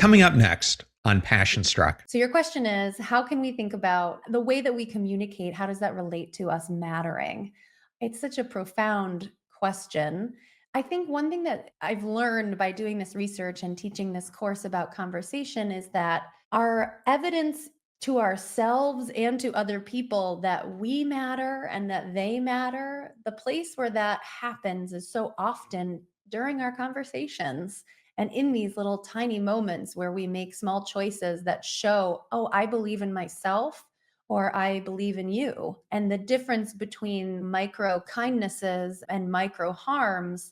Coming up next on Passion Struck. So your question is, how can we think about the way that we communicate? How does that relate to us mattering? It's such a profound question. I think one thing that I've learned by doing this research and teaching this course about conversation is that our evidence to ourselves and to other people that we matter and that they matter, the place where that happens is so often during our conversations. And in these little tiny moments where we make small choices that show, oh, I believe in myself or I believe in you. And the difference between micro kindnesses and micro harms,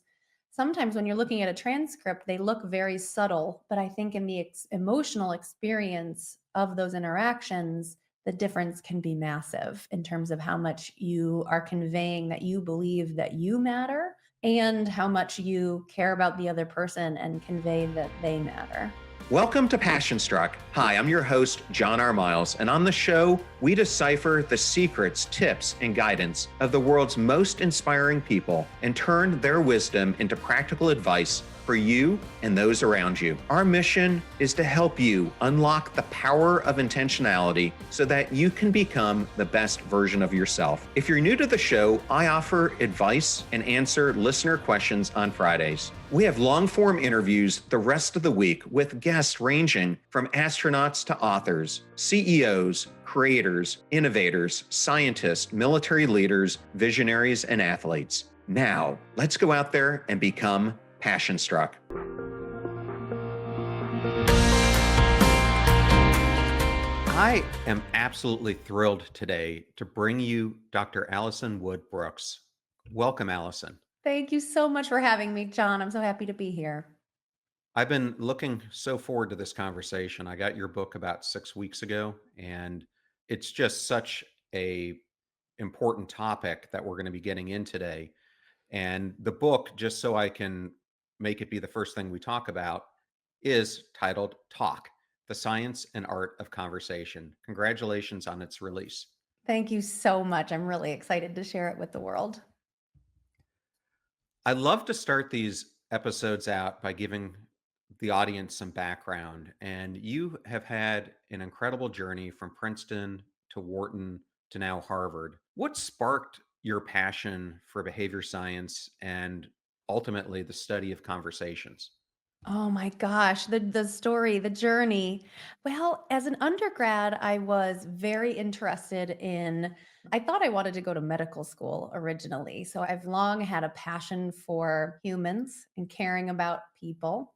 sometimes when you're looking at a transcript, they look very subtle. But I think in the emotional experience of those interactions, the difference can be massive in terms of how much you are conveying that you believe that you matter and how much you care about the other person and convey that they matter. Welcome to Passion Struck. Hi, I'm your host, John R. Miles, and on the show, we decipher the secrets, tips, and guidance of the world's most inspiring people and turn their wisdom into practical advice for you and those around you. Our mission is to help you unlock the power of intentionality so that you can become the best version of yourself. If you're new to the show, I offer advice and answer listener questions on Fridays. We have long-form interviews the rest of the week with guests ranging from astronauts to authors, CEOs, creators, innovators, scientists, military leaders, visionaries, and athletes. Now, let's go out there and become Passion Struck. I am absolutely thrilled today to bring you Dr. Alison Wood Brooks. Welcome, Alison. Thank you so much for having me, John. I'm so happy to be here. I've been looking so forward to this conversation. I got your book about 6 weeks ago, and it's just such a important topic that we're going to be getting in today. And the book, just so I can make it be the first thing we talk about, is titled Talk, The Science and Art of Conversation. Congratulations on its release. Thank you so much. I'm really excited to share it with the world. I love to start these episodes out by giving the audience some background. And you have had an incredible journey from Princeton to Wharton to now Harvard. What sparked your passion for behavior science and ultimately the study of conversations? Oh my gosh, the story, the journey. Well, as an undergrad, I was very interested in I thought I wanted to go to medical school originally. So I've long had a passion for humans and caring about people.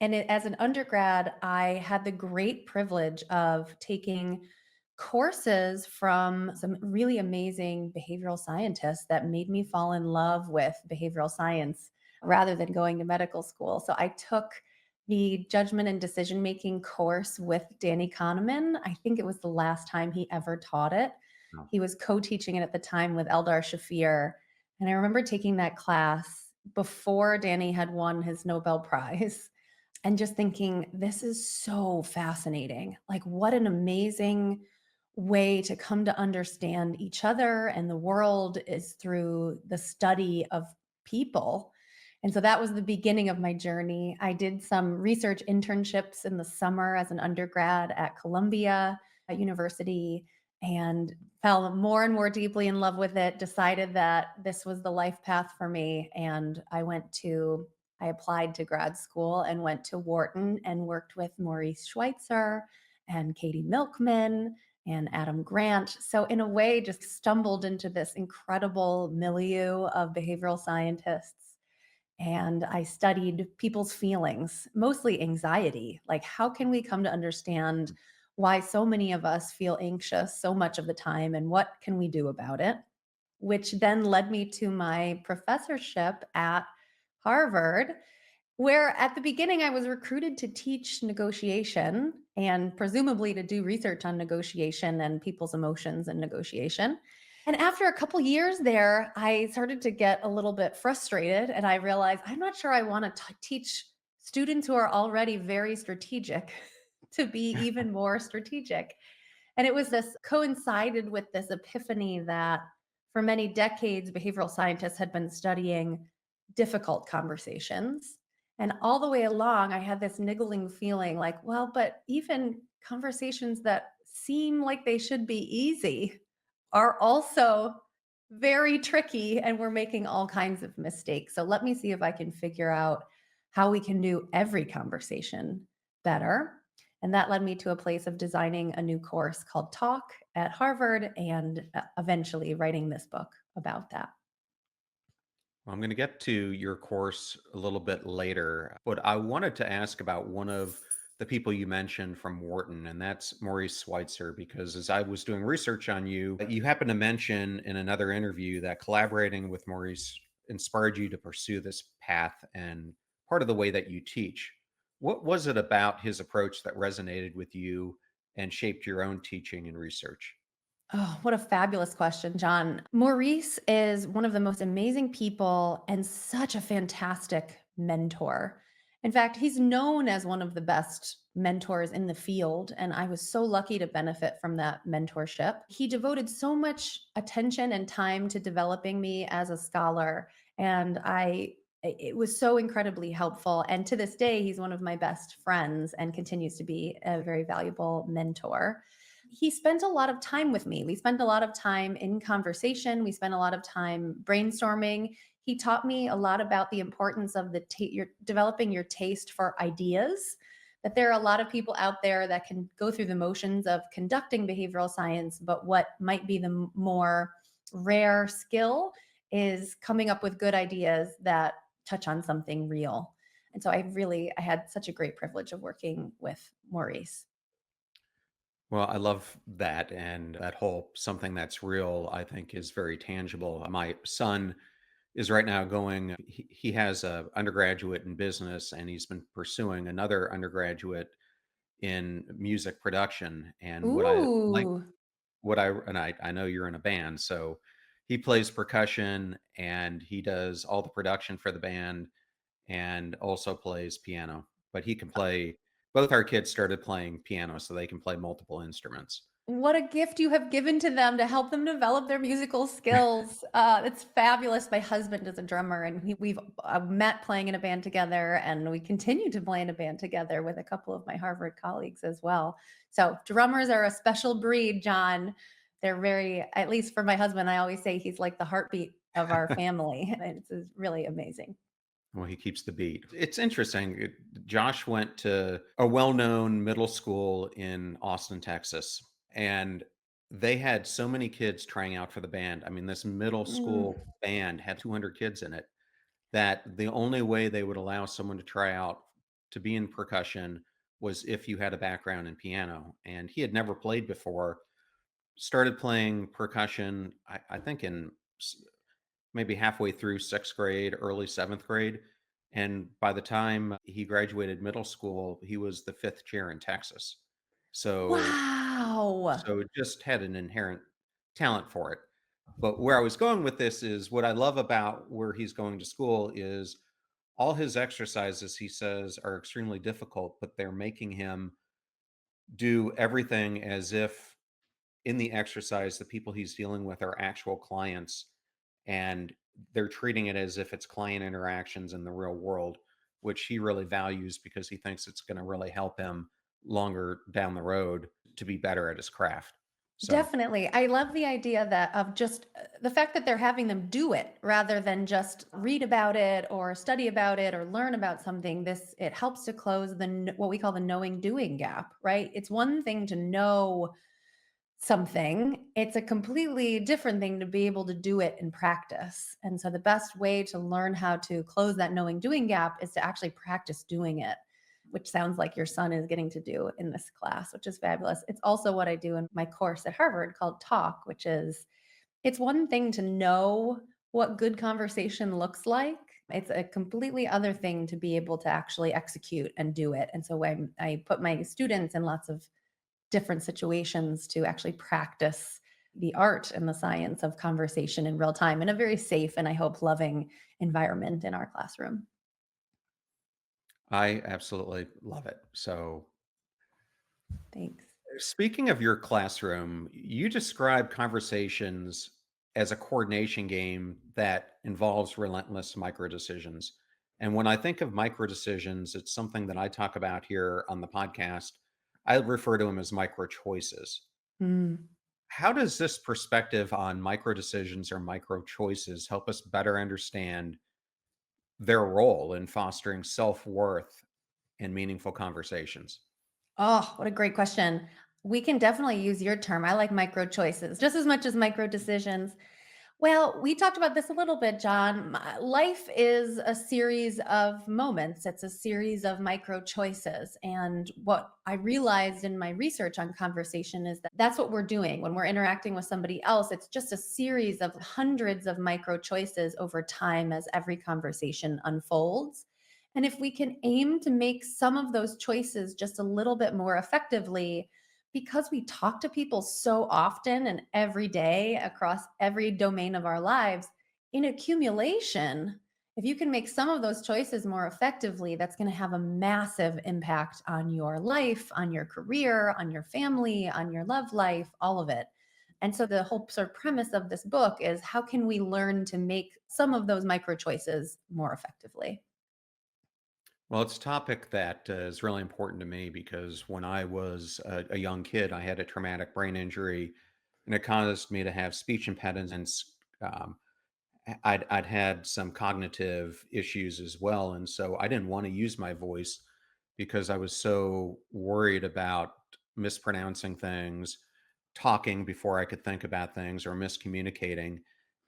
And as an undergrad, I had the great privilege of taking courses from some really amazing behavioral scientists that made me fall in love with behavioral science rather than going to medical school. So I took the judgment and decision making course with Danny Kahneman. I think it was the last time he ever taught it. Oh. He was co-teaching it at the time with Eldar Shafir. And I remember taking that class before Danny had won his Nobel Prize and just thinking, this is so fascinating. Like, what an amazing way to come to understand each other and the world is through the study of people. And so that was the beginning of my journey. I did some research internships in the summer as an undergrad at Columbia University and fell more and more deeply in love with it, decided that this was the life path for me. And I applied to grad school and went to Wharton and worked with Maurice Schweitzer and Katie Milkman and Adam Grant. So in a way, just stumbled into this incredible milieu of behavioral scientists. And I studied people's feelings, mostly anxiety. Like, how can we come to understand why so many of us feel anxious so much of the time and what can we do about it? Which then led me to my professorship at Harvard, where at the beginning I was recruited to teach negotiation and presumably to do research on negotiation and people's emotions and negotiation. And after a couple years there, I started to get a little bit frustrated and I realized I'm not sure I want to teach students who are already very strategic to be even more strategic. And it was this coincided with this epiphany that for many decades, behavioral scientists had been studying difficult conversations. And all the way along, I had this niggling feeling like, well, but even conversations that seem like they should be easy are also very tricky, and we're making all kinds of mistakes. So let me see if I can figure out how we can do every conversation better. And that led me to a place of designing a new course called Talk at Harvard and eventually writing this book about that. Well, I'm going to get to your course a little bit later, but I wanted to ask about one of the people you mentioned from Wharton, and that's Maurice Schweitzer, because as I was doing research on you, you happened to mention in another interview that collaborating with Maurice inspired you to pursue this path and part of the way that you teach. What was it about his approach that resonated with you and shaped your own teaching and research? Oh, what a fabulous question, John. Maurice is one of the most amazing people and such a fantastic mentor. In fact, he's known as one of the best mentors in the field, and I was so lucky to benefit from that mentorship. He devoted so much attention and time to developing me as a scholar, and it was so incredibly helpful. And to this day, he's one of my best friends and continues to be a very valuable mentor. He spent a lot of time with me. We spent a lot of time in conversation. We spent a lot of time brainstorming. He taught me a lot about the importance of your developing your taste for ideas. That there are a lot of people out there that can go through the motions of conducting behavioral science, but what might be the more rare skill is coming up with good ideas that touch on something real. And so I had such a great privilege of working with Maurice. Well, I love that. And that whole something that's real, I think, is very tangible. My son is right now he has a undergraduate in business and he's been pursuing another undergraduate in music production. And Ooh. I know you're in a band, so he plays percussion and he does all the production for the band and also plays piano. But he can play both our kids started playing piano, so they can play multiple instruments. What a gift you have given to them to help them develop their musical skills. It's fabulous. My husband is a drummer, and we've met playing in a band together, and we continue to play in a band together with a couple of my Harvard colleagues as well. So, drummers are a special breed, John. They're very, at least for my husband, I always say he's like the heartbeat of our family. And it's really amazing. Well, he keeps the beat. It's interesting. Josh went to a well-known middle school in Austin, Texas, and they had so many kids trying out for the band. I mean, this middle Mm. school band had 200 kids in it, that the only way they would allow someone to try out to be in percussion was if you had a background in piano. And he had never played before, started playing percussion, I think maybe halfway through sixth grade, early seventh grade. And by the time he graduated middle school, he was the fifth chair in Texas. So, Wow. so just had an inherent talent for it. But where I was going with this is what I love about where he's going to school is all his exercises, he says, are extremely difficult, but they're making him do everything as if in the exercise, the people he's dealing with are actual clients and they're treating it as if it's client interactions in the real world, which he really values because he thinks it's going to really help him longer down the road to be better at his craft. So, Definitely. I love the idea that of just the fact that they're having them do it rather than just read about it or study about it or learn about something. It helps to close what we call the knowing doing gap, right? It's one thing to know something. It's a completely different thing to be able to do it in practice. And so the best way to learn how to close that knowing doing gap is to actually practice doing it, which sounds like your son is getting to do in this class, which is fabulous. It's also what I do in my course at Harvard called Talk, which is it's one thing to know what good conversation looks like. It's a completely other thing to be able to actually execute and do it. And so when I put my students in lots of different situations to actually practice the art and the science of conversation in real time in a very safe and I hope loving environment in our classroom. I absolutely love it. So, Thanks. speaking of your classroom, you describe conversations as a coordination game that involves relentless micro decisions. And when I think of micro decisions, it's something that I talk about here on the podcast. I refer to them as micro choices. Mm. How does this perspective on micro decisions or micro choices help us better understand their role in fostering self worth and meaningful conversations? Oh, what a great question. We can definitely use your term. I like micro choices just as much as micro decisions. Well, we talked about this a little bit, John. Life is a series of moments. It's a series of micro choices. And what I realized in my research on conversation is that that's what we're doing when we're interacting with somebody else. It's just a series of hundreds of micro choices over time as every conversation unfolds. And if we can aim to make some of those choices just a little bit more effectively, because we talk to people so often and every day across every domain of our lives, in accumulation, if you can make some of those choices more effectively, that's going to have a massive impact on your life, on your career, on your family, on your love life, all of it. And so the whole sort of premise of this book is how can we learn to make some of those micro choices more effectively? Well, it's a topic that is really important to me because when I was a young kid, I had a traumatic brain injury and it caused me to have speech impediments. Um, I'd had some cognitive issues as well. And so I didn't want to use my voice because I was so worried about mispronouncing things, talking before I could think about things, or miscommunicating.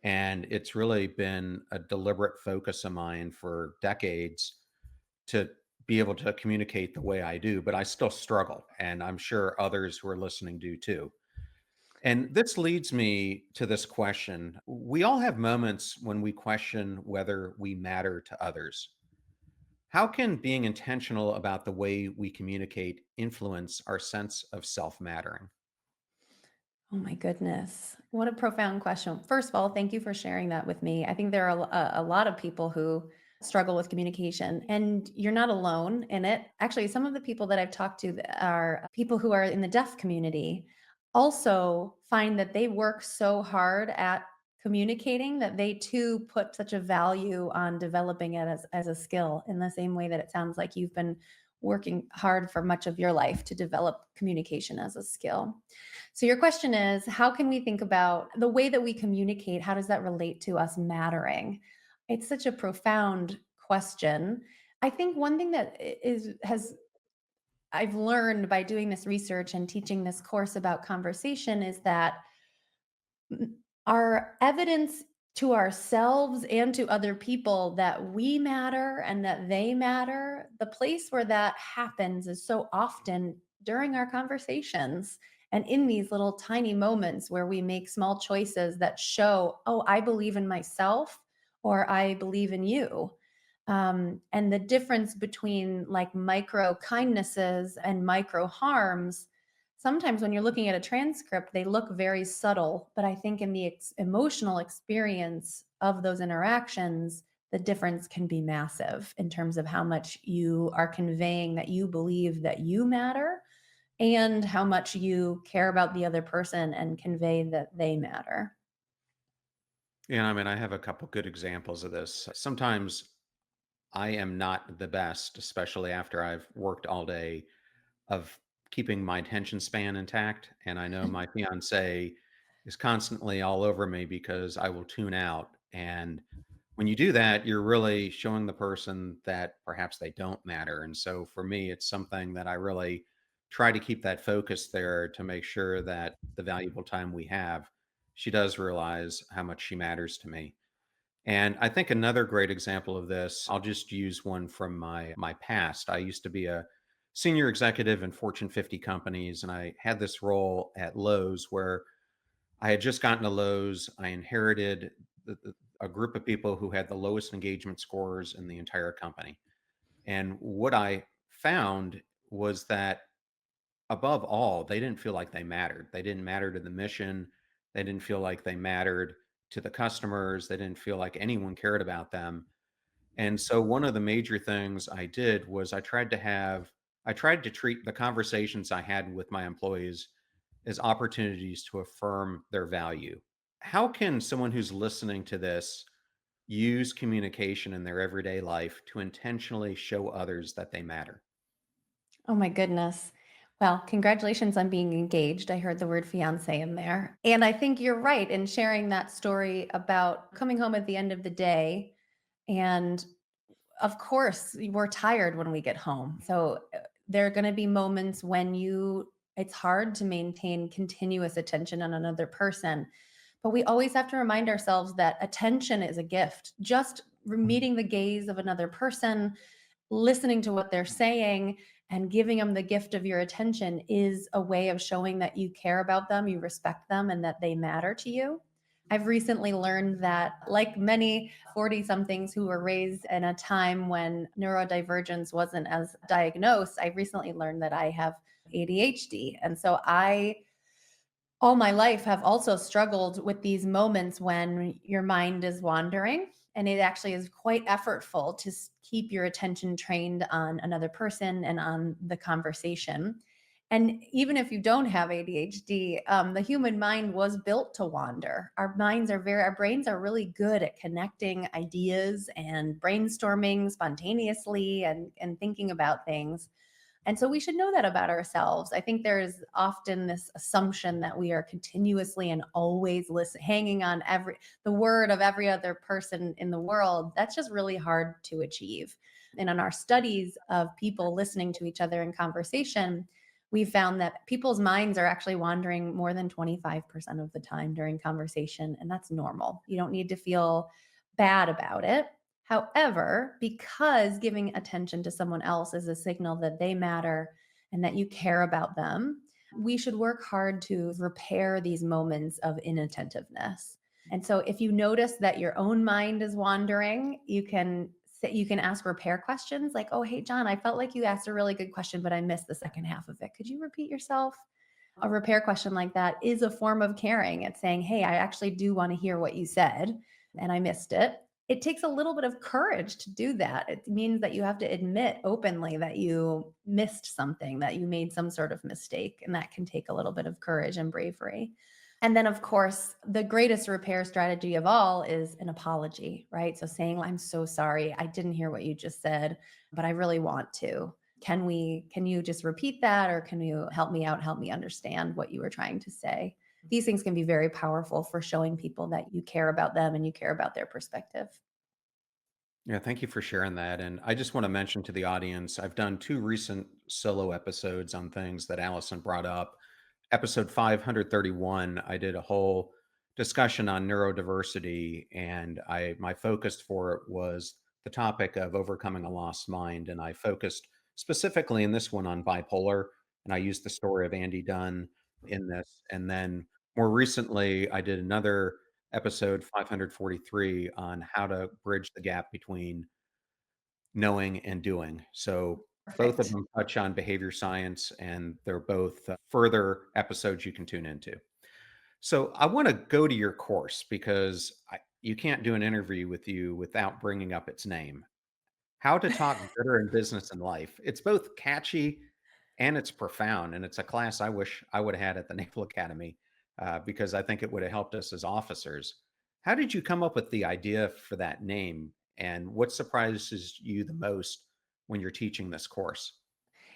And it's really been a deliberate focus of mine for decades to be able to communicate the way I do, but I still struggle. And I'm sure others who are listening do too. And this leads me to this question. We all have moments when we question whether we matter to others. How can being intentional about the way we communicate influence our sense of self mattering? Oh my goodness. What a profound question. First of all, thank you for sharing that with me. I think there are a lot of people who struggle with communication, and you're not alone in it. Actually, some of the people that I've talked to that are people who are in the deaf community also find that they work so hard at communicating that they too put such a value on developing it as a skill in the same way that it sounds like you've been working hard for much of your life to develop communication as a skill. So your question is, how can we think about the way that we communicate? How does that relate to us mattering? It's such a profound question. I think one thing that is has I've learned by doing this research and teaching this course about conversation is that our evidence to ourselves and to other people that we matter and that they matter, the place where that happens is so often during our conversations and in these little tiny moments where we make small choices that show, oh, I believe in myself or I believe in you. And the difference between like micro kindnesses and micro harms, sometimes when you're looking at a transcript, they look very subtle. But I think in the emotional experience of those interactions, the difference can be massive in terms of how much you are conveying that you believe that you matter and how much you care about the other person and convey that they matter. Yeah, I mean, I have a couple good examples of this. Sometimes I am not the best, especially after I've worked all day, of keeping my attention span intact. And I know my fiance is constantly all over me because I will tune out. And when you do that, you're really showing the person that perhaps they don't matter. And so for me, it's something that I really try to keep that focus there to make sure that the valuable time we have, she does realize how much she matters to me. And I think another great example of this, I'll just use one from my past. I used to be a senior executive in Fortune 50 companies, and I had this role at Lowe's where I had just gotten to Lowe's. I inherited a group of people who had the lowest engagement scores in the entire company. And what I found was that above all, they didn't feel like they mattered. They didn't matter to the mission. They didn't feel like they mattered to the customers. They didn't feel like anyone cared about them. And so one of the major things I did was I tried to treat the conversations I had with my employees as opportunities to affirm their value. How can someone who's listening to this use communication in their everyday life to intentionally show others that they matter? Oh my goodness. Well, congratulations on being engaged. I heard the word fiance in there. And I think you're right in sharing that story about coming home at the end of the day. And of course, we're tired when we get home. So there are going to be moments when it's hard to maintain continuous attention on another person. But we always have to remind ourselves that attention is a gift. Just meeting the gaze of another person, listening to what they're saying, and giving them the gift of your attention is a way of showing that you care about them, you respect them, and that they matter to you. I've recently learned that, like many 40 somethings who were raised in a time when neurodivergence wasn't as diagnosed, I recently learned that I have ADHD. And so all my life have also struggled with these moments when your mind is wandering, and it actually is quite effortful to keep your attention trained on another person and on the conversation. And even if you don't have ADHD, the human mind was built to wander. Our brains are really good at connecting ideas and brainstorming spontaneously and thinking about things. And so we should know that about ourselves. I think there's often this assumption that we are continuously and always hanging on the word of every other person in the world. That's just really hard to achieve. And in our studies of people listening to each other in conversation, we found that people's minds are actually wandering more than 25% of the time during conversation. And that's normal. You don't need to feel bad about it. However, because giving attention to someone else is a signal that they matter and that you care about them, we should work hard to repair these moments of inattentiveness. And so if you notice that your own mind is wandering, you can ask repair questions like, "Oh, hey John, I felt like you asked a really good question, but I missed the second half of it. Could you repeat yourself?" A repair question like that is a form of caring. It's saying, "Hey, I actually do want to hear what you said and I missed it." It takes a little bit of courage to do that. It means that you have to admit openly that you missed something, that you made some sort of mistake, and that can take a little bit of courage and bravery. And then, of course, the greatest repair strategy of all is an apology, right? So saying, "I'm so sorry. I didn't hear what you just said, but I really want to. Can you just repeat that, or can you help me out, help me understand what you were trying to say?" These things can be very powerful for showing people that you care about them and you care about their perspective. Yeah, thank you for sharing that. And I just want to mention to the audience, I've done two recent solo episodes on things that Allison brought up. Episode 531, I did a whole discussion on neurodiversity, and I my focus for it was the topic of overcoming a lost mind. And I focused specifically in this one on bipolar, and I used the story of Andy Dunn in this. And then more recently, I did another episode 543 on how to bridge the gap between knowing and doing. So both of Perfect. them touch on behavior science, and they're both further episodes you can tune into. So I want to go to your course because you can't do an interview with you without bringing up its name. How to Talk Better in Business and Life. It's both catchy and it's profound, and it's a class I wish I would have had at the Naval Academy, because I think it would have helped us as officers. How did you come up with the idea for that name, and what surprises you the most when you're teaching this course?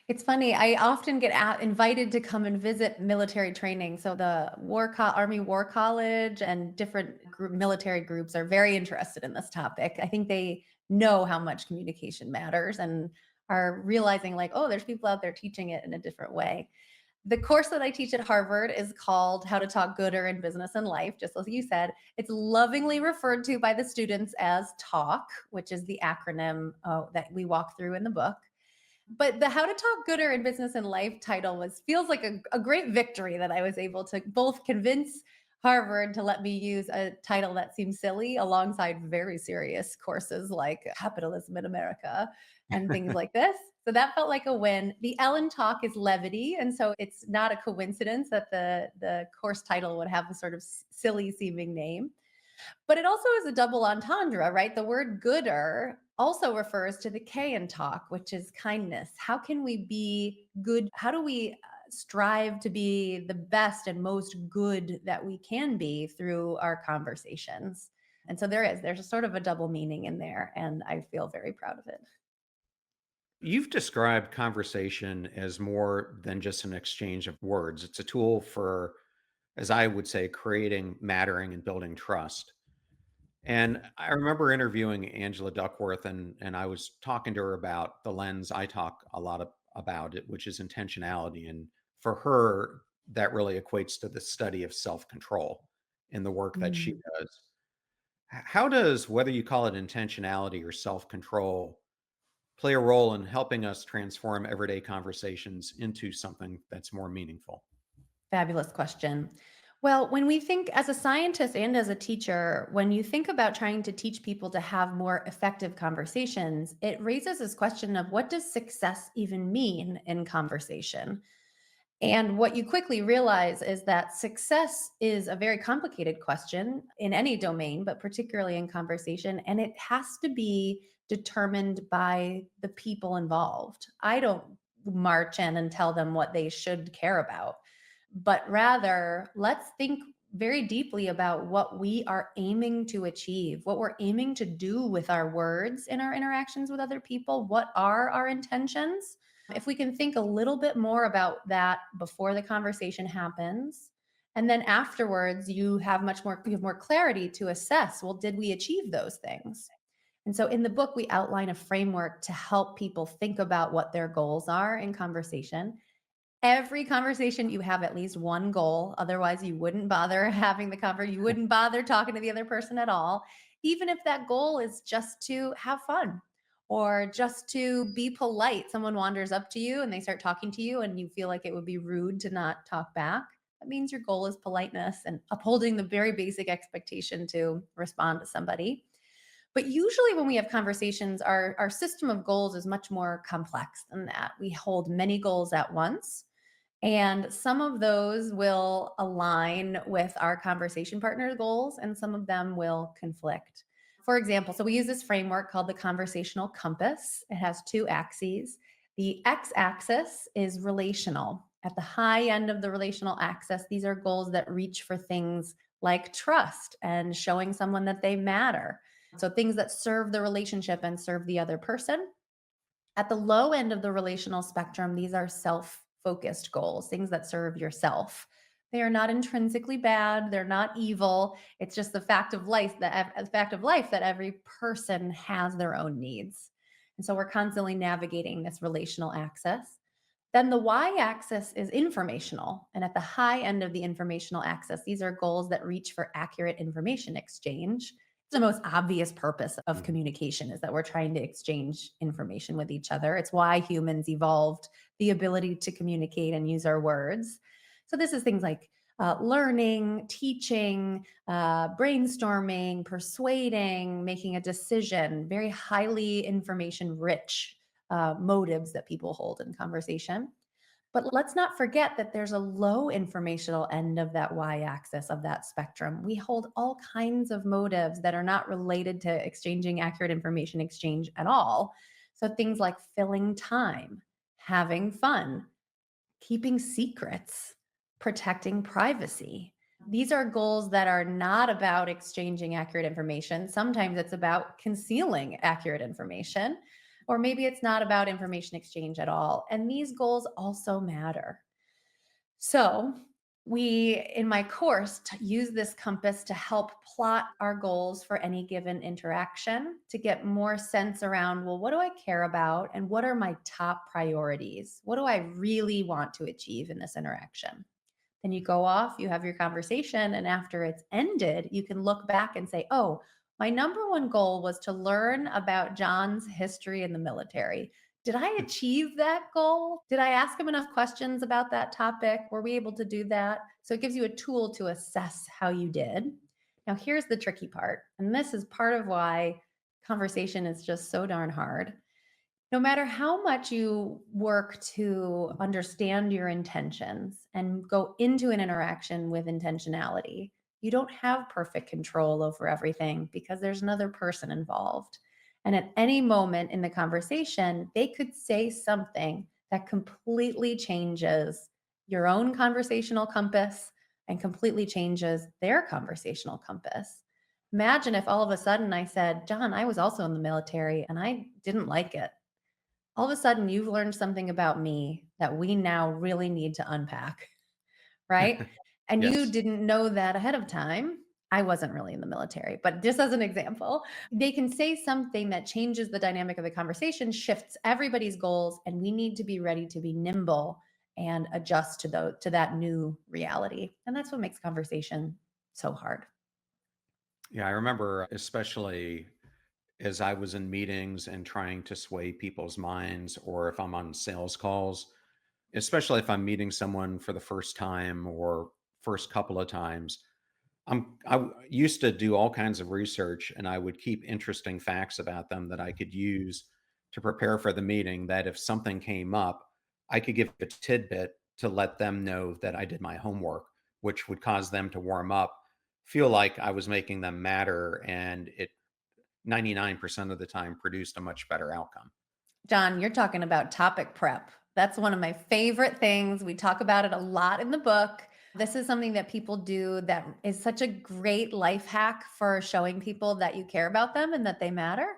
It's funny. I often get invited to come and visit military training. So the Army War College and different military groups are very interested in this topic. I think they know how much communication matters and are realizing like, oh, there's people out there teaching it in a different way. The course that I teach at Harvard is called How to Talk Gooder in Business and Life, just as you said. It's lovingly referred to by the students as TALK, which is the acronym that we walk through in the book. But the How to Talk Gooder in Business and Life title feels like a great victory that I was able to both convince Harvard to let me use a title that seems silly alongside very serious courses like Capitalism in America and things like this. So that felt like a win. The Ellen talk is Levity. And so it's not a coincidence that the course title would have a sort of silly seeming name. But it also is a double entendre, right? The word gooder also refers to the K in talk, which is kindness. How can we be good? How do we strive to be the best and most good that we can be through our conversations? And so there's a sort of a double meaning in there. And I feel very proud of it. You've described conversation as more than just an exchange of words. It's a tool for, as I would say, creating, mattering, and building trust. And I remember interviewing Angela Duckworth, and I was talking to her about the lens I talk a lot about it, which is intentionality. And for her, that really equates to the study of self control in the work that she Mm. does. How does, whether you call it intentionality or self control, play a role in helping us transform everyday conversations into something that's more meaningful? Fabulous question. Well, when we think as a scientist and as a teacher, when you think about trying to teach people to have more effective conversations, it raises this question of what does success even mean in conversation? And what you quickly realize is that success is a very complicated question in any domain, but particularly in conversation. And it has to be determined by the people involved. I don't march in and tell them what they should care about, but rather let's think very deeply about what we are aiming to achieve, what we're aiming to do with our words in our interactions with other people. What are our intentions? If we can think a little bit more about that before the conversation happens, and then afterwards you have more clarity to assess, well, did we achieve those things? And so in the book we outline a framework to help people think about what their goals are in conversation. Every conversation you have at least one goal, otherwise you wouldn't bother having the conversation, you wouldn't bother talking to the other person at all, even if that goal is just to have fun or just to be polite. Someone wanders up to you and they start talking to you and you feel like it would be rude to not talk back. That means your goal is politeness and upholding the very basic expectation to respond to somebody. But usually, when we have conversations, our system of goals is much more complex than that. We hold many goals at once. And some of those will align with our conversation partner's goals, and some of them will conflict. For example, so we use this framework called the conversational compass. It has two axes. The x axis is relational. At the high end of the relational axis, these are goals that reach for things like trust and showing someone that they matter. So things that serve the relationship and serve the other person. At the low end of the relational spectrum, these are self focused goals, things that serve yourself. They are not intrinsically bad. They're not evil. It's just the fact of life that every person has their own needs. And so we're constantly navigating this relational axis. Then the y axis is informational. And at the high end of the informational axis, these are goals that reach for accurate information exchange. The most obvious purpose of Mhm. communication is that we're trying to exchange information with each other. It's why humans evolved the ability to communicate and use our words. So, this is things like learning, teaching, brainstorming, persuading, making a decision, very highly information rich motives that people hold in conversation. But let's not forget that there's a low informational end of that y axis of that spectrum. We hold all kinds of motives that are not related to exchanging accurate information exchange at all. So things like filling time, having fun, keeping secrets, protecting privacy. These are goals that are not about exchanging accurate information. Sometimes it's about concealing accurate information, or maybe it's not about information exchange at all. And these goals also matter. So, we in my course use this compass to help plot our goals for any given interaction to get more sense around, well, what do I care about and what are my top priorities? What do I really want to achieve in this interaction? Then you go off, you have your conversation, and after it's ended, you can look back and say, oh, my number one goal was to learn about John's history in the military. Did I achieve that goal? Did I ask him enough questions about that topic? Were we able to do that? So it gives you a tool to assess how you did. Now, here's the tricky part. And this is part of why conversation is just so darn hard. No matter how much you work to understand your intentions and go into an interaction with intentionality, you don't have perfect control over everything because there's another person involved. And at any moment in the conversation, they could say something that completely changes your own conversational compass and completely changes their conversational compass. Imagine if all of a sudden I said, John, I was also in the military and I didn't like it. All of a sudden, you've learned something about me that we now really need to unpack, right? And you Yes. didn't know that ahead of time. I wasn't really in the military, but just as an example, they can say something that changes the dynamic of the conversation, shifts everybody's goals, and we need to be ready to be nimble and adjust to that new reality. And that's what makes conversation so hard. Yeah, I remember, especially as I was in meetings and trying to sway people's minds, or if I'm on sales calls, especially if I'm meeting someone for the first time or first couple of times. Used to do all kinds of research, and I would keep interesting facts about them that I could use to prepare for the meeting, that if something came up, I could give a tidbit to let them know that I did my homework, which would cause them to warm up, feel like I was making them matter, and it 99% of the time produced a much better outcome. John, you're talking about topic prep. That's one of my favorite things. We talk about it a lot in the book. This is something that people do that is such a great life hack for showing people that you care about them and that they matter,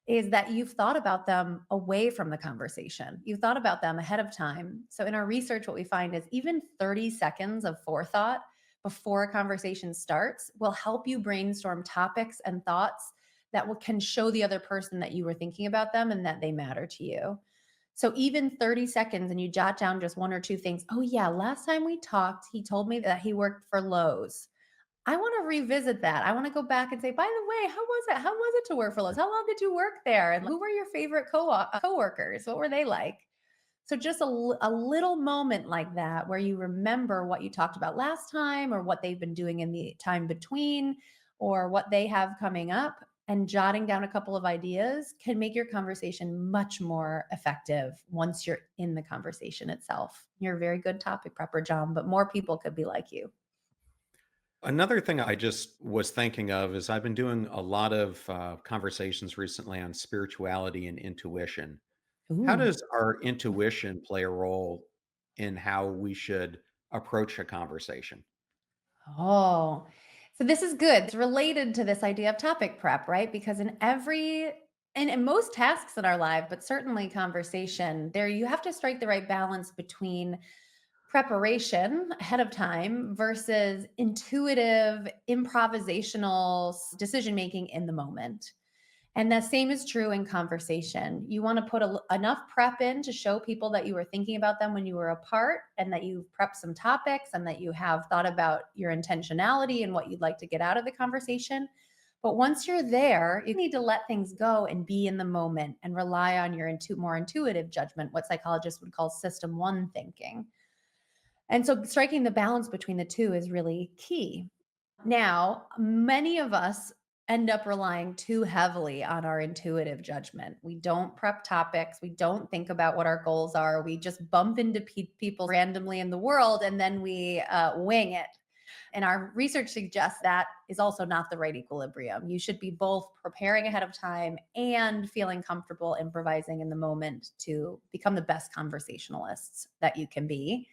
is that you've thought about them away from the conversation. You thought about them ahead of time. So in our research, what we find is even 30 seconds of forethought before a conversation starts will help you brainstorm topics and thoughts that can show the other person that you were thinking about them and that they matter to you. So even 30 seconds and you jot down just one or two things. Oh, yeah, last time we talked, he told me that he worked for Lowe's. I want to revisit that. I want to go back and say, by the way, how was it? How was it to work for Lowe's? How long did you work there? And who were your favorite coworkers? What were they like? So just a little moment like that where you remember what you talked about last time or what they've been doing in the time between or what they have coming up and jotting down a couple of ideas can make your conversation much more effective once you're in the conversation itself. You're a very good topic prepper, John, but more people could be like you. Another thing I just was thinking of is I've been doing a lot of conversations recently on spirituality and intuition. How Ooh. does our intuition play a role in how we should approach a conversation? Oh, so this is good. It's related to this idea of topic prep, right? Because and in most tasks in our life, but certainly conversation, there you have to strike the right balance between preparation ahead of time versus intuitive, improvisational decision making in the moment. And the same is true in conversation. You want to put enough prep in to show people that you were thinking about them when you were apart and that you've prepped some topics and that you have thought about your intentionality and what you'd like to get out of the conversation. But once you're there, you need to let things go and be in the moment and rely on your more intuitive judgment, what psychologists would call system one thinking. And so striking the balance between the two is really key. Now, many of us end up relying too heavily on our intuitive judgment. We don't prep topics. We don't think about what our goals are. We just bump into people randomly in the world and then we wing it. And our research suggests that is also not the right equilibrium. You should be both preparing ahead of time and feeling comfortable improvising in the moment to become the best conversationalists that you can be.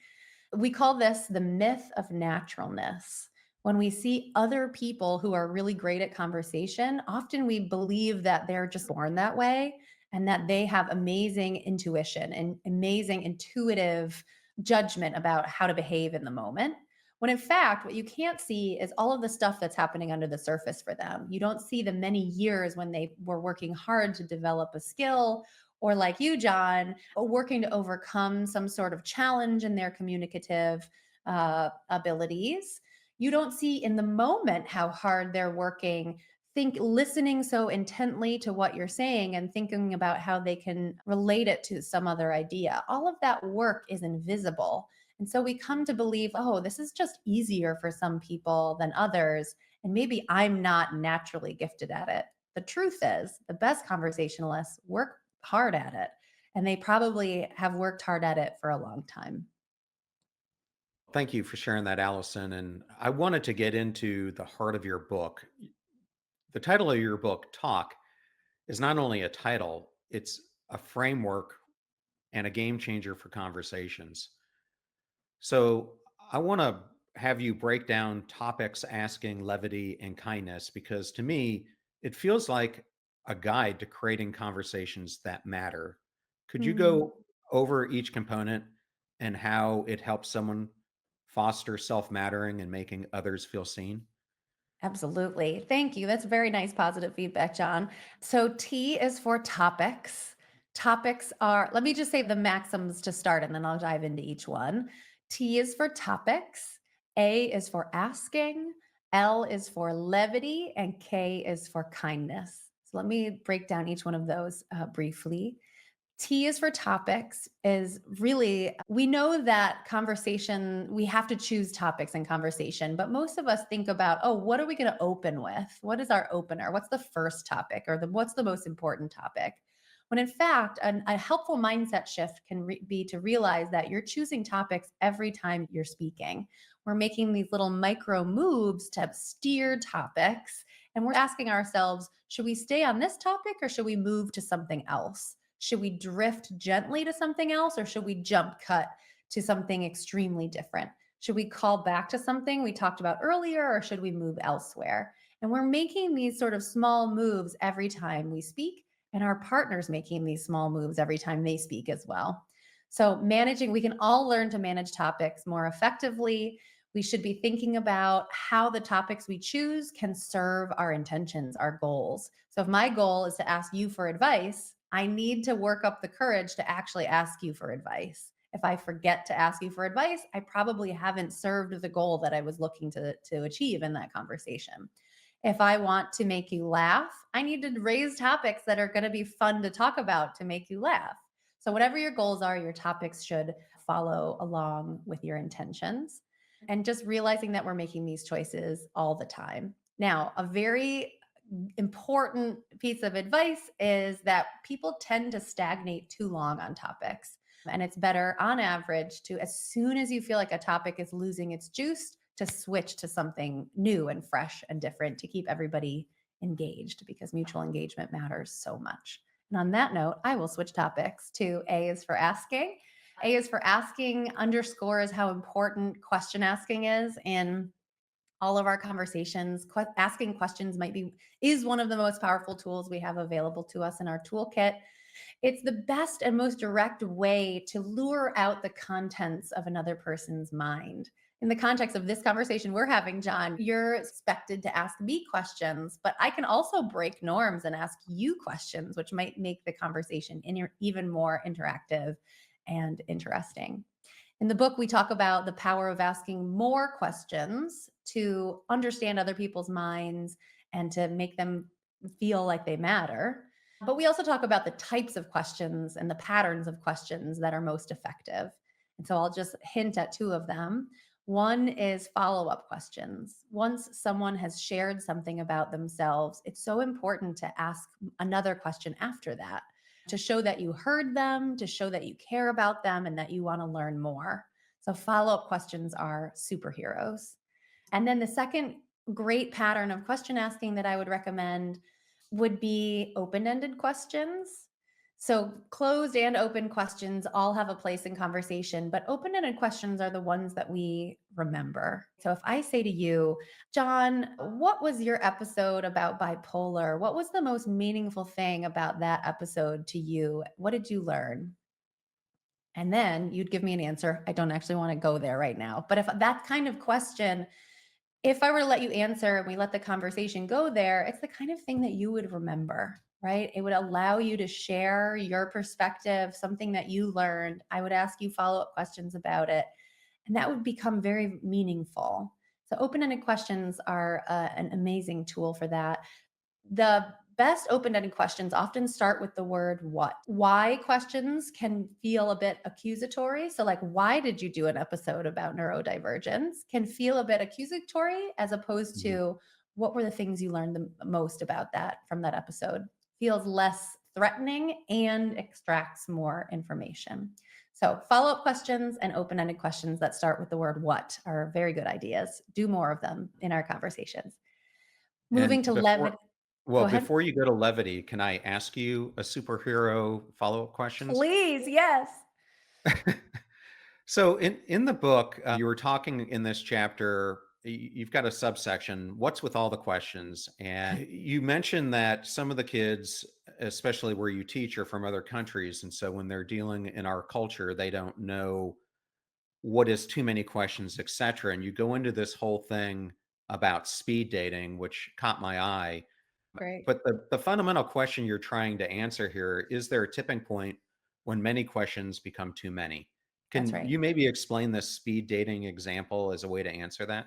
We call this the myth of naturalness. When we see other people who are really great at conversation, often we believe that they're just born that way and that they have amazing intuition and amazing intuitive judgment about how to behave in the moment. When in fact, what you can't see is all of the stuff that's happening under the surface for them. You don't see the many years when they were working hard to develop a skill or like you, John, working to overcome some sort of challenge in their communicative abilities. You don't see in the moment how hard they're working, listening so intently to what you're saying and thinking about how they can relate it to some other idea. All of that work is invisible. And so we come to believe, oh, this is just easier for some people than others. And maybe I'm not naturally gifted at it. The truth is, the best conversationalists work hard at it, and they probably have worked hard at it for a long time. Thank you for sharing that, Allison. And I wanted to get into the heart of your book. The title of your book, Talk, is not only a title, it's a framework and a game changer for conversations. So I want to have you break down topics asking levity and kindness because to me, it feels like a guide to creating conversations that matter. Could you Hmm. go over each component and how it helps someone foster self mattering and making others feel seen? Absolutely. Thank you. That's very nice positive feedback, John. So T is for topics. Topics are, let me just say the maxims to start and then I'll dive into each one. T is for topics. A is for asking. L is for levity. And K is for kindness. So let me break down each one of those briefly. T is for topics is really, we know that conversation, we have to choose topics in conversation, but most of us think about, oh, what are we going to open with? What is our opener? What's the first topic or what's the most important topic? When in fact, a helpful mindset shift can be to realize that you're choosing topics every time you're speaking. We're making these little micro moves to steer topics, and we're asking ourselves, should we stay on this topic or should we move to something else? Should we drift gently to something else or should we jump cut to something extremely different? Should we call back to something we talked about earlier or should we move elsewhere? And we're making these sort of small moves every time we speak, and our partner's making these small moves every time they speak as well. So, managing, we can all learn to manage topics more effectively. We should be thinking about how the topics we choose can serve our intentions, our goals. So, if my goal is to ask you for advice, I need to work up the courage to actually ask you for advice. If I forget to ask you for advice, I probably haven't served the goal that I was looking to achieve in that conversation. If I want to make you laugh, I need to raise topics that are going to be fun to talk about to make you laugh. So, whatever your goals are, your topics should follow along with your intentions. And just realizing that we're making these choices all the time. Now, a very important piece of advice is that people tend to stagnate too long on topics. And it's better on average to, as soon as you feel like a topic is losing its juice, to switch to something new and fresh and different to keep everybody engaged because mutual engagement matters so much. And on that note, I will switch topics to A is for asking. A is for asking underscores how important question asking is in all of our conversations. Asking questions might be is one of the most powerful tools we have available to us in our toolkit. It's the best and most direct way to lure out the contents of another person's mind. In the context of this conversation we're having, John, you're expected to ask me questions, but I can also break norms and ask you questions, which might make the conversation even more interactive and interesting. In the book, we talk about the power of asking more questions to understand other people's minds and to make them feel like they matter. But we also talk about the types of questions and the patterns of questions that are most effective. And so I'll just hint at two of them. One is follow up questions. Once someone has shared something about themselves, it's so important to ask another question after that to show that you heard them, to show that you care about them, and that you want to learn more. So, follow up questions are superheroes. And then the second great pattern of question asking that I would recommend would be open ended questions. So, closed and open questions all have a place in conversation, but open ended questions are the ones that we remember. So, if I say to you, John, what was your episode about bipolar? What was the most meaningful thing about that episode to you? What did you learn? And then you'd give me an answer. I don't actually want to go there right now. But if that kind of question, if I were to let you answer and we let the conversation go there, it's the kind of thing that you would remember, right? It would allow you to share your perspective, something that you learned. I would ask you follow up questions about it, and that would become very meaningful. So, open ended questions are an amazing tool for that. The best open ended questions often start with the word what. Why questions can feel a bit accusatory. So, like, why did you do an episode about neurodivergence? Can feel a bit accusatory as opposed Mhm. to what were the things you learned the most about that from that episode? Feels less threatening and extracts more information. So, follow up questions and open ended questions that start with the word what are very good ideas. Do more of them in our conversations. Moving And to Levit. Go ahead. before you go to levity, can I ask you a superhero follow-up questions? Please, yes. So in the book, you were talking in this chapter, you've got a subsection, what's with all the questions? And you mentioned that some of the kids, especially where you teach, are from other countries. And so when they're dealing in our culture, they don't know what is too many questions, etc. And you go into this whole thing about speed dating, which caught my eye. Great. But the fundamental question you're trying to answer here, is there a tipping point when many questions become too many? That's Can right. you maybe explain this speed dating example as a way to answer that?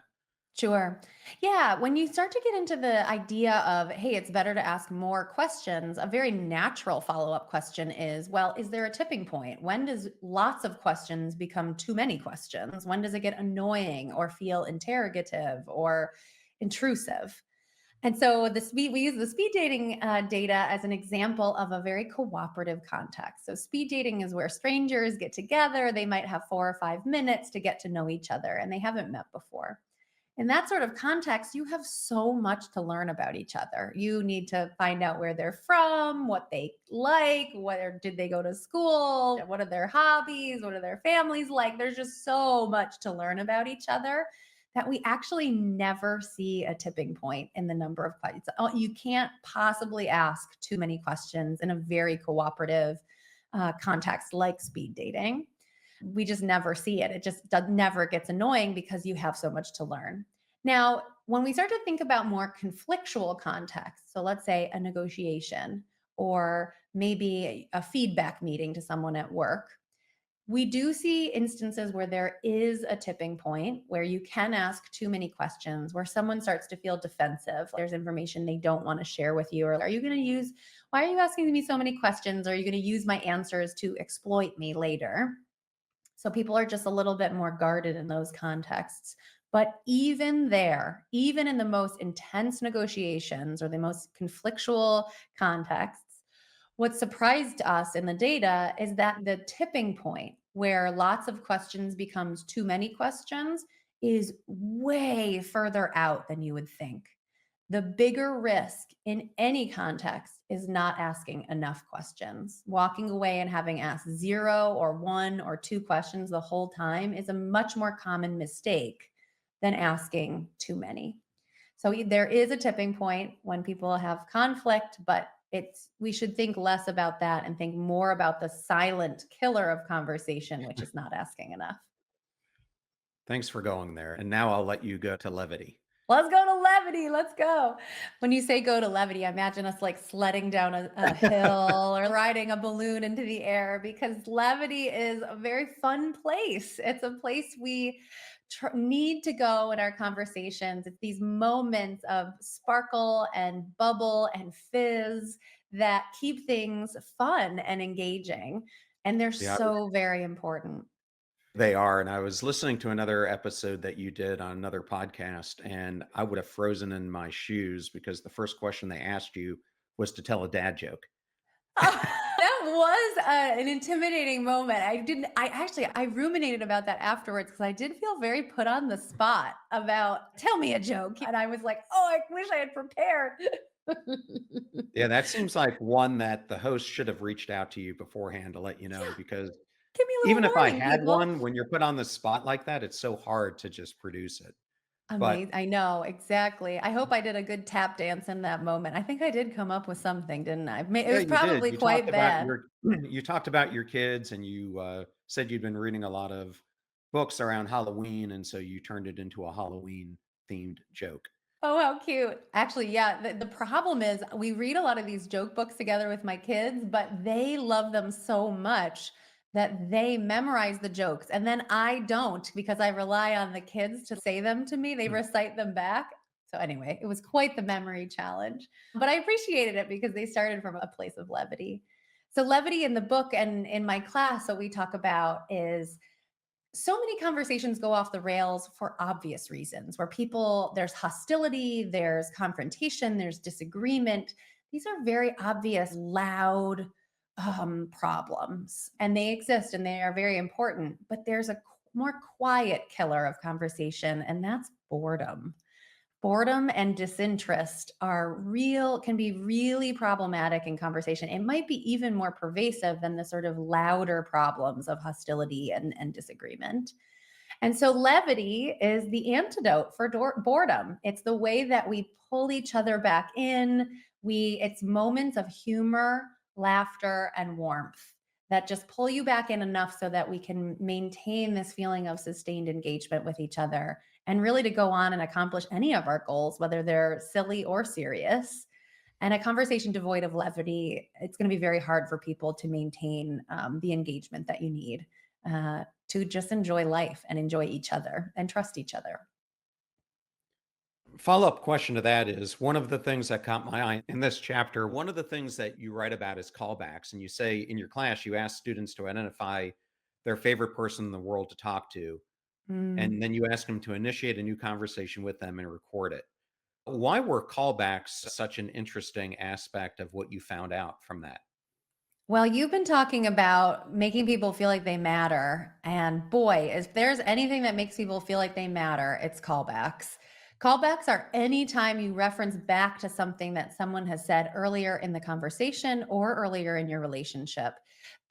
Sure. Yeah. When you start to get into the idea of, hey, it's better to ask more questions, a very natural follow up question is, well, is there a tipping point? When does lots of questions become too many questions? When does it get annoying or feel interrogative or intrusive? And so we use the speed dating data as an example of a very cooperative context. So speed dating is where strangers get together. They might have 4 or 5 minutes to get to know each other and they haven't met before. In that sort of context, you have so much to learn about each other. You need to find out where they're from, what they like, where did they go to school, what are their hobbies, what are their families like. There's just so much to learn about each other that we actually never see a tipping point in the number of questions. You can't possibly ask too many questions in a very cooperative context like speed dating. We just never see it. It just never gets annoying because you have so much to learn. Now, when we start to think about more conflictual contexts, so let's say a negotiation or maybe a feedback meeting to someone at work, we do see instances where there is a tipping point where you can ask too many questions, where someone starts to feel defensive. There's information they don't want to share with you. Or are you going to use, why are you asking me so many questions? Are you going to use my answers to exploit me later? So people are just a little bit more guarded in those contexts. But even there, even in the most intense negotiations or the most conflictual contexts, what surprised us in the data is that the tipping point where lots of questions becomes too many questions is way further out than you would think. The bigger risk in any context is not asking enough questions. Walking away and having asked 0 or 1 or 2 questions the whole time is a much more common mistake than asking too many. So there is a tipping point when people have conflict, but we should think less about that and think more about the silent killer of conversation, which is not asking enough. Thanks for going there. And now I'll let you go to levity. Let's go to Levity. Let's go. When you say go to Levity, I imagine us like sledding down a hill or riding a balloon into the air because Levity is a very fun place. It's a place we need to go in our conversations. It's these moments of sparkle and bubble and fizz that keep things fun and engaging. And they're Yeah, so very important. they are. And I was listening to another episode that you did on another podcast, and I would have frozen in my shoes because the first question they asked you was to tell a dad joke. That was an intimidating moment. I ruminated about that afterwards because I did feel very put on the spot about tell me a joke. And I was like, oh, I wish I had prepared. Yeah, that seems like one that the host should have reached out to you beforehand to let you know, Yeah, because give me a little even if I warning, had people. one, when you're put on the spot like that, it's so hard to just produce it. But Amazing. I know, exactly. I hope I did a good tap dance in that moment. I think I did come up with something, didn't I? It yeah, was you did. probably You talked quite about bad. you talked about your kids, and you said you'd been reading a lot of books around Halloween, and so you turned it into a Halloween themed joke. Oh, how cute. Actually, yeah, the problem is we read a lot of these joke books together with my kids, but they love them so much that they memorize the jokes. And then I don't because I rely on the kids to say them to me. They recite them back. So, anyway, it was quite the memory challenge, but I appreciated it because they started from a place of levity. So, levity in the book and in my class, what we talk about is so many conversations go off the rails for obvious reasons where there's hostility, there's confrontation, there's disagreement. These are very obvious, loud problems, and they exist and they are very important. But there's a more quiet killer of conversation, and that's boredom. Boredom and disinterest can be really problematic in conversation. It might be even more pervasive than the sort of louder problems of hostility and disagreement. And so levity is the antidote for boredom. It's the way that we pull each other back in. It's moments of humor, laughter, and warmth that just pull you back in enough so that we can maintain this feeling of sustained engagement with each other and really to go on and accomplish any of our goals, whether they're silly or serious. And a conversation devoid of levity, it's going to be very hard for people to maintain the engagement that you need to just enjoy life and enjoy each other and trust each other. Follow-up question to that is one of the things that caught my eye in this chapter, one of the things that you write about is callbacks. And you say in your class, you ask students to identify their favorite person in the world to talk to. Mm. And then you ask them to initiate a new conversation with them and record it. Why were callbacks such an interesting aspect of what you found out from that? Well, you've been talking about making people feel like they matter. And boy, if there's anything that makes people feel like they matter, it's callbacks. Callbacks are any time you reference back to something that someone has said earlier in the conversation or earlier in your relationship.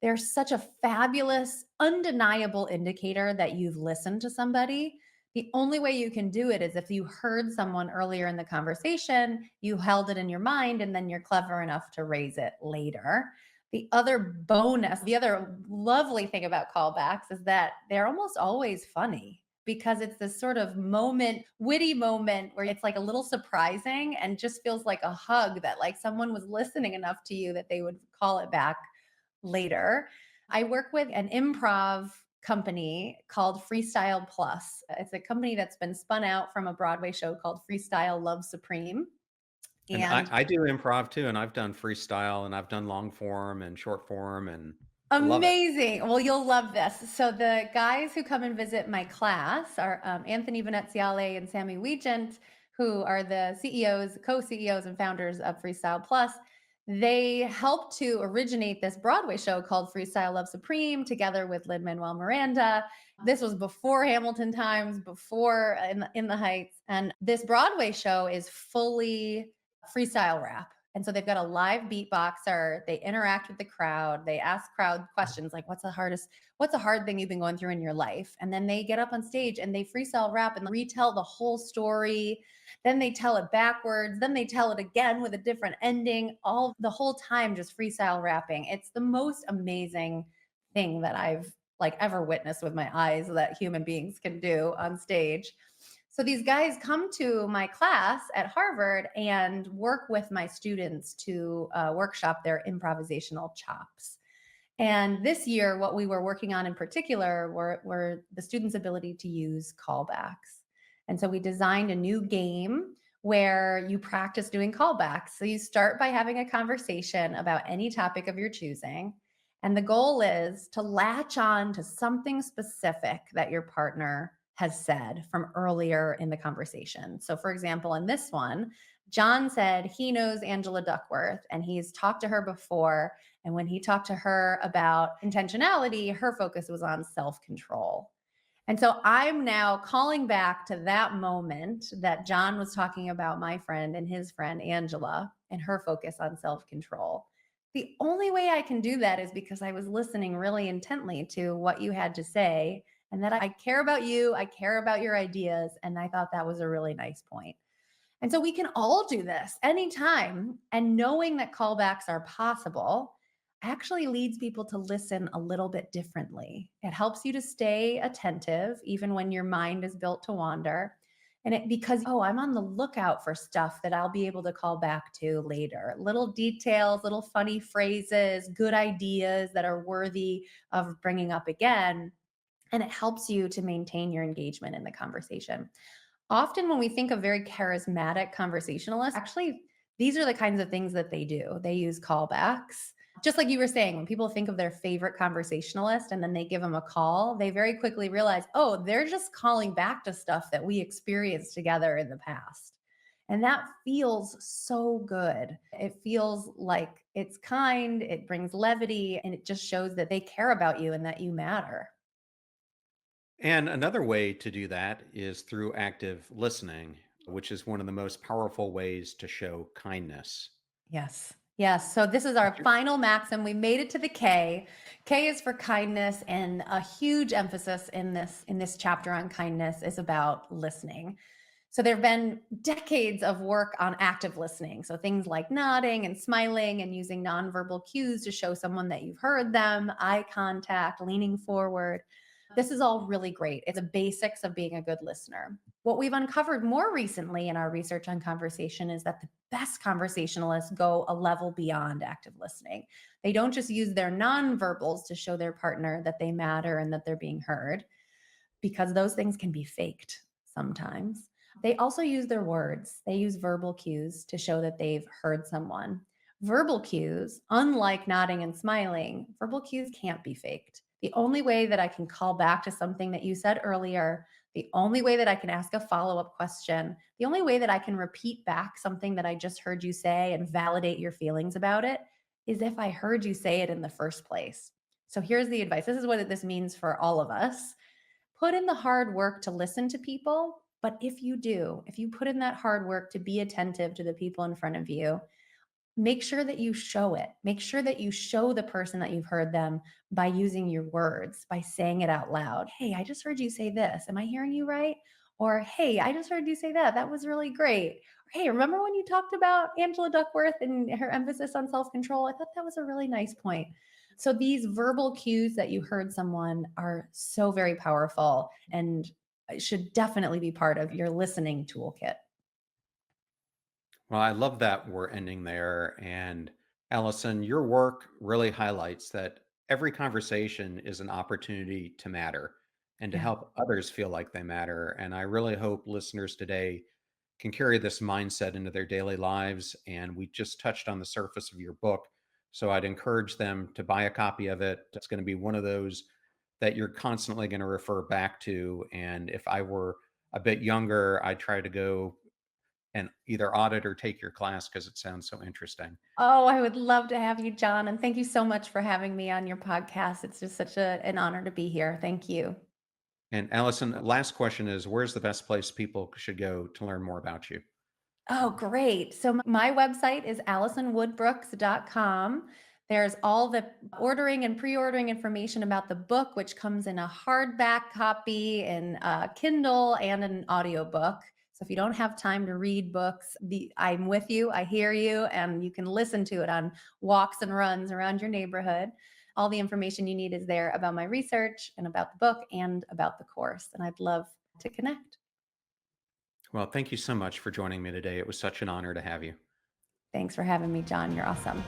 They're such a fabulous, undeniable indicator that you've listened to somebody. The only way you can do it is if you heard someone earlier in the conversation, you held it in your mind, and then you're clever enough to raise it later. The other lovely thing about callbacks is that they're almost always funny because it's this sort of witty moment where it's like a little surprising and just feels like a hug that like someone was listening enough to you that they would call it back later. I work with an improv company called Freestyle Plus. It's a company that's been spun out from a Broadway show called Freestyle Love Supreme. And I, And I do improv too, and I've done freestyle and I've done long form and short form and love it. amazing. Well, you'll love this. So the guys who come and visit my class are Anthony Veneziale and Sammy Wiegent, who are the CEOs, co-CEOs and founders of Freestyle Plus. They helped to originate this Broadway show called Freestyle Love Supreme together with Lin-Manuel Miranda. This was before Hamilton times, before in the Heights. And this Broadway show is fully freestyle rap. And so they've got a live beatboxer. They interact with the crowd. They ask crowd questions like, what's a hard thing you've been going through in your life? And then they get up on stage and they freestyle rap and retell the whole story. Then they tell it backwards. Then they tell it again with a different ending, all the whole time just freestyle rapping. It's the most amazing thing that I've like ever witnessed with my eyes that human beings can do on stage. So these guys come to my class at Harvard and work with my students to workshop their improvisational chops. And this year, what we were working on in particular were the students' ability to use callbacks. And so we designed a new game where you practice doing callbacks. So you start by having a conversation about any topic of your choosing. And the goal is to latch on to something specific that your partner has said from earlier in the conversation. So, for example, in this one, John said he knows Angela Duckworth and he's talked to her before. And when he talked to her about intentionality, her focus was on self control. And so I'm now calling back to that moment that John was talking about my friend and his friend Angela and her focus on self control. The only way I can do that is because I was listening really intently to what you had to say and that I care about you, I care about your ideas. And I thought that was a really nice point. And so we can all do this anytime. And knowing that callbacks are possible actually leads people to listen a little bit differently. It helps you to stay attentive, even when your mind is built to wander. Because, oh, I'm on the lookout for stuff that I'll be able to call back to later. Little details, little funny phrases, good ideas that are worthy of bringing up again. And it helps you to maintain your engagement in the conversation. Often, when we think of very charismatic conversationalists, actually, these are the kinds of things that they do. They use callbacks. Just like you were saying, when people think of their favorite conversationalist and then they give them a call, they very quickly realize, oh, they're just calling back to stuff that we experienced together in the past. And that feels so good. It feels like it's kind, it brings levity, and it just shows that they care about you and that you matter. And another way to do that is through active listening. which is one of the most powerful ways to show kindness. Yes. Yes. So this is our Sure. final maxim. We made it to the K. K is for kindness, and a huge emphasis in this chapter on kindness is about listening. So there have been decades of work on active listening. So things like nodding and smiling and using nonverbal cues to show someone that you've heard them, eye contact, leaning forward. This is all really great. It's the basics of being a good listener. What we've uncovered more recently in our research on conversation is that the best conversationalists go a level beyond active listening. They don't just use their nonverbals to show their partner that they matter and that they're being heard, because those things can be faked sometimes. They also use their words. They use verbal cues to show that they've heard someone. Verbal cues, unlike nodding and smiling, verbal cues can't be faked. The only way that I can call back to something that you said earlier, the only way that I can ask a follow up question, the only way that I can repeat back something that I just heard you say and validate your feelings about it is if I heard you say it in the first place. So here's the advice. This is what this means for all of us. Put in the hard work to listen to people. But if you put in that hard work to be attentive to the people in front of you, make sure that you show it. Make sure that you show the person that you've heard them by using your words, by saying it out loud. Hey, I just heard you say this. Am I hearing you right? Or, hey, I just heard you say that. That was really great. Or, hey, remember when you talked about Angela Duckworth and her emphasis on self control? I thought that was a really nice point. So these verbal cues that you heard someone are so very powerful and should definitely be part of your listening toolkit. Well, I love that we're ending there. And Allison, your work really highlights that every conversation is an opportunity to matter and to Yeah. help others feel like they matter. And I really hope listeners today can carry this mindset into their daily lives. And we just touched on the surface of your book. So I'd encourage them to buy a copy of it. It's going to be one of those that you're constantly going to refer back to. And if I were a bit younger, I'd try to go and either audit or take your class because it sounds so interesting. Oh, I would love to have you, John. And thank you so much for having me on your podcast. It's just such an honor to be here. Thank you. And Allison, last question is, where's the best place people should go to learn more about you? Oh, great. So my website is AlisonWoodBrooks.com. There's all the ordering and pre-ordering information about the book, which comes in a hardback copy, in a Kindle, and an audiobook. So if you don't have time to read books, I'm with you, I hear you, and you can listen to it on walks and runs around your neighborhood. All the information you need is there about my research and about the book and about the course. And I'd love to connect. Well, thank you so much for joining me today. It was such an honor to have you. Thanks for having me, John. You're awesome.